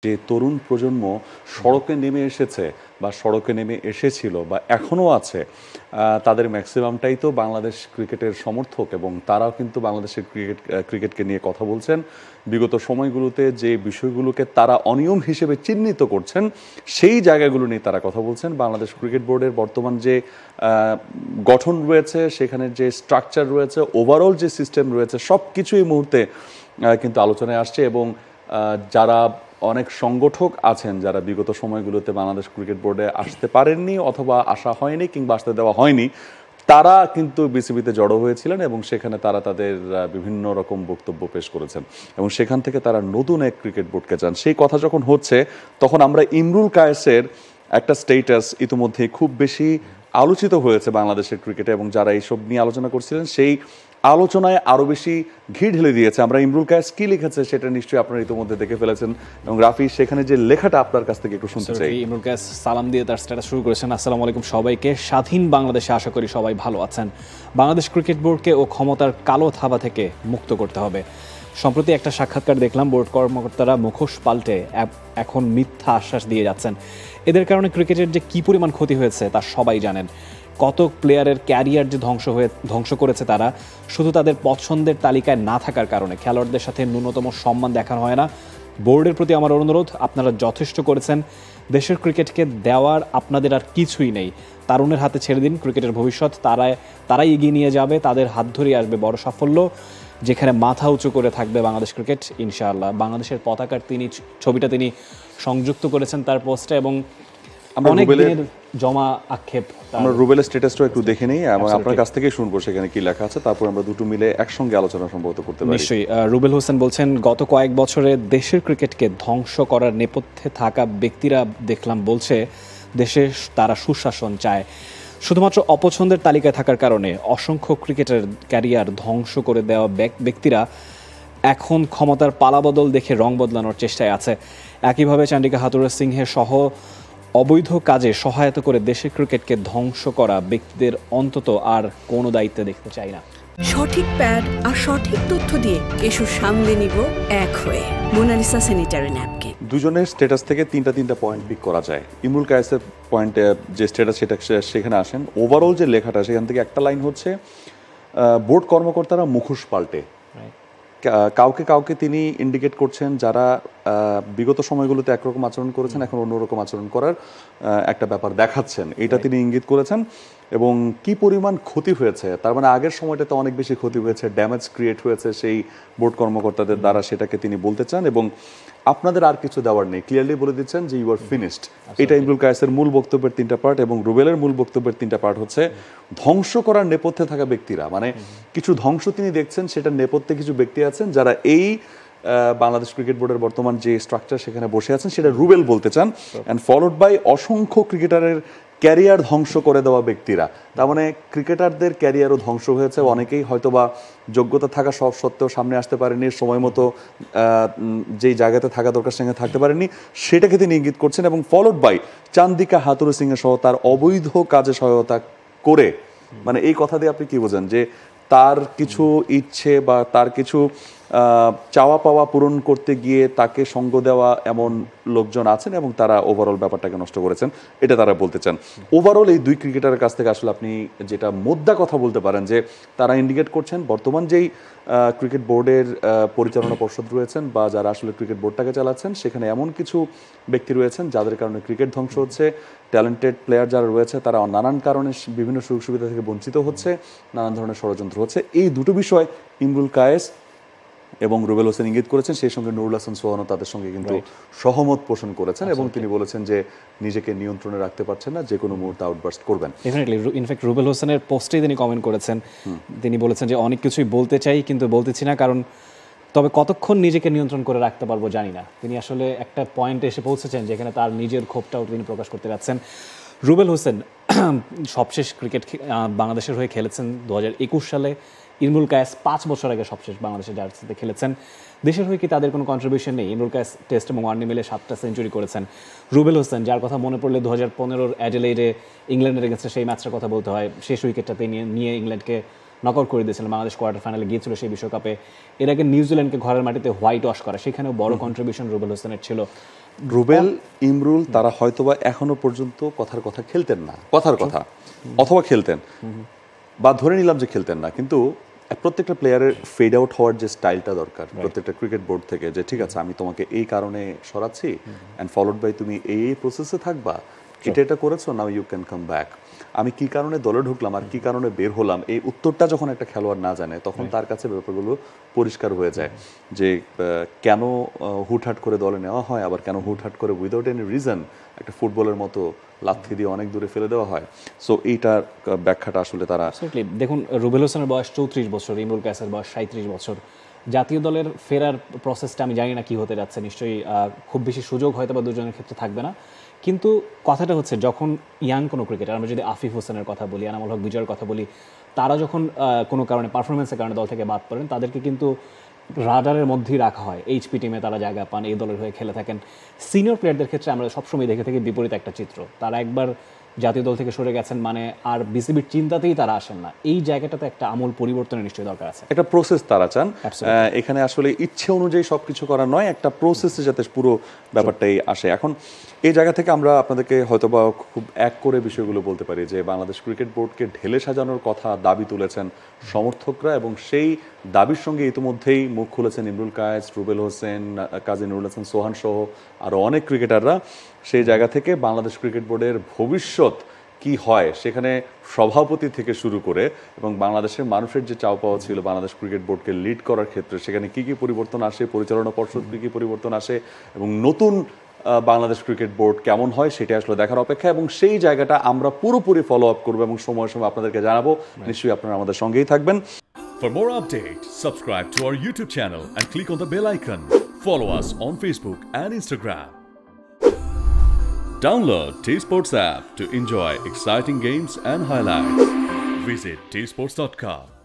যে তরুণ প্রজন্ম সড়কে নেমে এসেছে বা সড়কে নেমে এসেছিল বা এখনও আছে, তাদের ম্যাক্সিমামটাই তো বাংলাদেশ ক্রিকেটের সমর্থক এবং তারাও কিন্তু বাংলাদেশের ক্রিকেটকে নিয়ে কথা বলছেন। বিগত সময়গুলোতে যে বিষয়গুলোকে তারা অনিয়ম হিসেবে চিহ্নিত করছেন সেই জায়গাগুলো নিয়ে তারা কথা বলছেন। বাংলাদেশ ক্রিকেট বোর্ডের বর্তমান যে গঠন রয়েছে, সেখানে যে স্ট্রাকচার রয়েছে, ওভারঅল যে সিস্টেম রয়েছে, সব কিছু এই মুহূর্তে কিন্তু আলোচনায় আসছে এবং যারা অনেক সংগঠক আছেন যারা বিগত সময়গুলোতে বাংলাদেশ ক্রিকেট বোর্ডে আসতে পারেননি অথবা আসা হয়নি কিংবা আসতে দেওয়া হয়নি, তারা কিন্তু বিসিবিতে জড়ো হয়েছিলেন এবং সেখানে তারা তাদের বিভিন্ন রকম বক্তব্য পেশ করেছেন এবং সেখান থেকে তারা নতুন এক ক্রিকেট বোর্ডকে চান। সেই কথা যখন হচ্ছে তখন আমরা ইমরুল কায়েসের একটা স্টেটাস ইতিমধ্যে খুব বেশি আলোচিত হয়েছে বাংলাদেশের ক্রিকেটে এবং যারা এইসব নিয়ে আলোচনা করছিলেন সেই আলোচনায় আরও বেশি ঘি ঢেলে দিয়েছে। আমরা ইমরুল কায়েস কি লিখেছে সেটা নিশ্চয়ই আপনারা ইতিমধ্যে দেখে ফেলেছেন এবং রাফি সেখানে যে লেখাটা আপনার কাছ থেকে একটু শুনতে চাই। ইমরুল কায়েস সালাম দিয়ে তার স্ট্যাটাস শুরু করেছেন, আসসালামু আলাইকুম সবাইকে, স্বাধীন বাংলাদেশে আশা করি সবাই ভালো আছেন। বাংলাদেশ ক্রিকেট বোর্ডকে ও ক্ষমতার কালো থাবা থেকে মুক্ত করতে হবে। সম্প্রতি একটা সাক্ষাৎকার দেখলাম, বোর্ড কর্মকর্তারা মুখোশ পাল্টে এখন মিথ্যা আশ্বাস দিয়ে যাচ্ছেন। এদের কারণে ক্রিকেটের যে কী পরিমাণ ক্ষতি হয়েছে তা সবাই জানেন। কত প্লেয়ারের ক্যারিয়ার যে ধ্বংস করেছে তারা, শুধু তাদের পছন্দের তালিকায় না থাকার কারণে। খেলোয়াড়দের সাথে ন্যূনতম সম্মান দেখানো হয় না। বোর্ডের প্রতি আমার অনুরোধ, আপনারা যথেষ্ট করেছেন, দেশের ক্রিকেটকে দেওয়ার আপনাদের আর কিছুই নেই। তারুণের হাতে ছেড়ে দিন ক্রিকেটের ভবিষ্যৎ, তারাই এগিয়ে নিয়ে যাবে, তাদের হাত ধরেই আসবে বড় সাফল্য, যেখানে মাথা উঁচু করে থাকবে বাংলাদেশ ক্রিকেট ইনশাআল্লাহ। বাংলাদেশের পতাকার ছবিটা তিনি সংযুক্ত করেছেন তার পোস্টে এবং অনেক দিনের জমা আক্ষেপ। আমরা রুবেলের স্ট্যাটাসটা একটু দেখে নেই এবং আপনার কাছ থেকেই শুনবো সেখানে কি লেখা আছে, তারপর আমরা দুটো মিলে একসঙ্গে আলোচনা সম্ভবত করতে পারি। নিশ্চয়ই। রুবেল হোসেন বলছেন, গত কয়েক বছরে দেশের ক্রিকেটকে ধ্বংস করার নেপথ্যে থাকা ব্যক্তিরা দেখলাম বলছে দেশে তারা সুশাসন চায়। শুধুমাত্র অপছন্দের তালিকায় থাকার কারণে অসংখ্য ক্রিকেটের ক্যারিয়ার ধ্বংস করে দেওয়া ব্যক্তিরা এখন ক্ষমতার পালাবদল দেখে রং বদলানোর চেষ্টায় আছে। একইভাবে চান্ডিকা হাথুরুসিংহের সিংহের সহ অবৈধ কাজে সহায়তা করে দেশের ক্রিকেটকে ধ্বংস করা ব্যক্তিদের অন্তত আর কোনো দায়িত্বে দেখতে চাই না। সঠিক প্যাড আর সঠিক তথ্য দিয়ে কেশু সামলে নিব এক হয়ে। Monalisa sanitary napkin. দুজনের স্ট্যাটাস থেকে তিনটা পয়েন্ট পিক করা যায়। ইমরুল কায়েসের পয়েন্টে যে স্ট্যাটাস সেটা সেখানে আসেন, ওভারঅল যে লেখাটা সেখান থেকে একটা লাইন হচ্ছে বোর্ড কর্মকর্তারা মুখোশ পাল্টে। কাউকে তিনি ইন্ডিকেট করছেন যারা বিগত সময়গুলোতে একরকম আচরণ করেছেন, এখন অন্যরকম আচরণ করার একটা ব্যাপার দেখাচ্ছেন, এটা তিনি ইঙ্গিত করেছেন। এবং কি পরিমাণ ক্ষতি হয়েছে, তার মানে আগের সময়টাতে অনেক বেশি ক্ষতি হয়েছে, ড্যামেজ ক্রিয়েট হয়েছে সেই বোর্ড কর্মকর্তাদের দ্বারা, সেটাকে তিনি বলতে চান এবং আপনাদের আর কিছু দেওয়ার নেই, ক্লিয়ারলি বলে দিচ্ছেন যে ইউ আর ফিনিশড। এটা ইমরুল কায়েসের মূল বক্তব্যের তিনটা পার্ট এবং রুবেলের মূল বক্তব্যের তিনটা পার্ট হচ্ছে ধ্বংস করার নেপথ্যে থাকা ব্যক্তিরা, মানে কিছু ধ্বংস তিনি দেখছেন, সেটার নেপথ্যে কিছু ব্যক্তি আছেন যারা এই বাংলাদেশ ক্রিকেট বোর্ডের বর্তমান যে স্ট্রাকচার সেখানে বসে আছেন সেটা রুবেল বলতে চান, অ্যান্ড ফলোড বাই অসংখ্য ক্রিকেটারের ক্যারিয়ার ধ্বংস করে দেওয়া ব্যক্তিরা। তার মানে ক্রিকেটারদের ক্যারিয়ারও ধ্বংস হয়েছে, অনেকেই হয়তোবা যোগ্যতা থাকা সব সত্ত্বেও সামনে আসতে পারেনি, সময় মতো যেই জায়গাতে থাকা দরকার সেখানে থাকতে পারেনি, সেটাকে তিনি ইঙ্গিত করছেন। এবং ফলোড বাই চান্দিকা হাথুরুসিংহের সহ তার অবৈধ কাজে সহায়তা করে, মানে এই কথা দিয়ে আপনি কি বোঝেন যে তার কিছু ইচ্ছে বা তার কিছু চাওয়া পাওয়া পূরণ করতে গিয়ে তাকে সঙ্গ দেওয়া এমন লোকজন আছেন এবং তারা ওভারঅল ব্যাপারটাকে নষ্ট করেছেন, এটা তারা বলতে চান। ওভারঅল এই দুই ক্রিকেটারের কাছ থেকে আসলে আপনি যেটা মোদ্দা কথা বলতে পারেন যে তারা ইন্ডিকেট করছেন বর্তমান যেই ক্রিকেট বোর্ডের পরিচালনা পর্ষদ রয়েছেন বা যারা আসলে ক্রিকেট বোর্ডটাকে চালাচ্ছেন, সেখানে এমন কিছু ব্যক্তি রয়েছেন যাদের কারণে ক্রিকেট ধ্বংস হচ্ছে, ট্যালেন্টেড প্লেয়ার যারা রয়েছে তারা নানান কারণে বিভিন্ন সুযোগ সুবিধা থেকে বঞ্চিত হচ্ছে, নানান ধরনের ষড়যন্ত্র হচ্ছে। এই দুটো বিষয় ইমরুল কায়েস এবং রুবেল হোসেন ইঙ্গিত করেছেন, সেই সঙ্গে নুরুল হাসান সোহানও তাদের সঙ্গে কিন্তু সহমত পোষণ করেছেন এবং তিনি বলেছেন যে নিজেকে নিয়ন্ত্রণে রাখতে পারছেন না, যে কোনো মুহূর্তে আউটবার্স্ট করবেন। ডেফিনেটলি। ইনফ্যাক্ট রুবেল হোসেনের পোস্টেই তিনি কমেন্ট করেছেন, তিনি বলেছেন যে অনেক কিছুই বলতে চাই কিন্তু বলতেছি না, কারণ তবে কতক্ষণ নিজেকে নিয়ন্ত্রণ করে রাখতে পারবো জানি না। তিনি আসলে একটা পয়েন্টে এসে পৌঁছেছেন যেখানে তার নিজের ক্ষোভটাও তিনি প্রকাশ করতে যাচ্ছেন। রুবেল হোসেন সবশেষ ক্রিকেট বাংলাদেশের হয়ে খেলেছেন 2021 সালে। ইমরুল কায়েস 5 বছর আগে সবশেষ বাংলাদেশের জার্সিতে খেলেছেন। দেশের হয়ে কি তাদের কোনো কন্ট্রিবিউশন নেই? ইমরুল কায়েস টেস্ট এবং ওয়ানডে মিলে 7টা সেঞ্চুরি করেছেন। রুবেল হোসেন, যার কথা মনে পড়লে 2015 অ্যাডিলেইডে ইংল্যান্ডের এগেন্সটে সেই ম্যাচটার কথা বলতে হয়, শেষ উইকেটটাতে নিয়ে ইংল্যান্ডকে নকআউট করে দিয়েছিলেন, বাংলাদেশ কোয়ার্টার ফাইনালে গিয়েছিল সেই বিশ্বকাপে। এর আগে নিউজিল্যান্ডকে ঘরের মাটিতে হোয়াইট ওয়াশ করা, সেখানেও বড় কন্ট্রিবিউশন রুবেল হোসেনের ছিল। রুবেল, ইমরুল তারা হয়তোবা এখনো পর্যন্ত কথার কথা খেলতেন না, অথবা খেলতেন বা ধরে নিলাম যে খেলতেন না, কিন্তু প্রত্যেকটা প্লেয়ারের ফেড আউট হওয়ার যে স্টাইলটা দরকার প্রত্যেকটা ক্রিকেট বোর্ড থেকে, যে ঠিক আছে আমি তোমাকে এই কারণে সরাচ্ছি অ্যান্ড ফলোড বাই তুমি এই প্রসেসে থাকবা, এটা করেছো, now you can come back. আমি কি কারণে দলে ঢুকলাম আর কি কারণে বের হলাম, এই উত্তরটা যখন একটা খেলোয়াড় না জানে তখন তার কাছে ব্যাপারগুলো পরিষ্কার হয়ে যায় যে কেন হুটহাট করে দলে নেওয়া হয়, আবার কেন হুটহাট করে উইদাউট এনি রিজন একটা ফুটবলের মতো লাথি দিয়ে অনেক দূরে ফেলে দেওয়া হয়। সো এইটার ব্যাখ্যাটা আসলে তারা দেখুন, রুবেল হোসেনের বয়স 34 বছর, ইমরুল কায়েসের বয়স 37 বছর। জাতীয় দলের ফেরার প্রসেসটা আমি জানি না কি হতে যাচ্ছে, নিশ্চয়ই খুব বেশি সুযোগ হয়তো বা দুজনের ক্ষেত্রে থাকবে না, কিন্তু কথাটা হচ্ছে যখন ইয়াং কোনো ক্রিকেটার, আমরা যদি আফিফ হোসেনের কথা বলি, এনামুল হক বিজয়ের কথা বলি, তারা যখন কোনো কারণে পারফরমেন্সের কারণে দল থেকে বাদ পড়েন, তাদেরকে কিন্তু রাডারের মধ্যেই রাখা হয়, এইচপি টিমে তারা জায়গা পান, এই দলের হয়ে খেলে থাকেন। সিনিয়র প্লেয়ারদের ক্ষেত্রে আমরা সবসময় দেখে থাকি বিপরীত একটা চিত্র, তারা একবার জাতীয় দল থেকে সরে গেছেন মানে আর বিসিবির চিন্তাতেই তারা আসেন না। এই জায়গাটাতে একটা আমূল পরিবর্তনের নিশ্চয়ই দরকার আছে, একটা প্রসেস তারা চান। এখানে আসলে ইচ্ছে অনুযায়ী সবকিছু করা নয়, একটা প্রসেসে যাতে পুরো ব্যাপারটাই আসে। এখন এই জায়গা থেকে আমরা আপনাদেরকে হয়তোবা খুব এক করে বিষয়গুলো বলতে পারি যে বাংলাদেশ ক্রিকেট বোর্ডকে ঢেলে সাজানোর কথা দাবি তুলেছেন সমর্থকরা, এবং সেই দাবির সঙ্গে ইতিমধ্যেই মুখ খুলেছেন ইমরুল কায়েস, রুবেল হোসেন, কাজী নুরুল হাসান সোহান সহ আরও অনেক ক্রিকেটাররা। সেই জায়গা থেকে বাংলাদেশ ক্রিকেট বোর্ডের ভবিষ্যৎ কি হয় সেখানে সভাপতি থেকে শুরু করে এবং বাংলাদেশের মানুষের যে চাওয়া পাওয়া ছিল বাংলাদেশ ক্রিকেট বোর্ডকে লিড করার ক্ষেত্রে, সেখানে কি কি পরিবর্তন আসে, পরিচালনা পর্ষদ কি কি পরিবর্তন আসে এবং নতুন বাংলাদেশ ক্রিকেট বোর্ড কেমন হয় সেটা আসলে দেখার অপেক্ষা, এবং সেই জায়গাটা আমরা পুরোপুরি ফলো আপ করবো এবং সময় সময় আপনাদেরকে জানাবো। নিশ্চয়ই আপনারা আমাদের সঙ্গেই থাকবেন। For more updates, subscribe to our YouTube channel and click on the bell icon. Follow us on Facebook and Instagram. Download T-Sports app to enjoy exciting games and highlights. Visit tsports.com.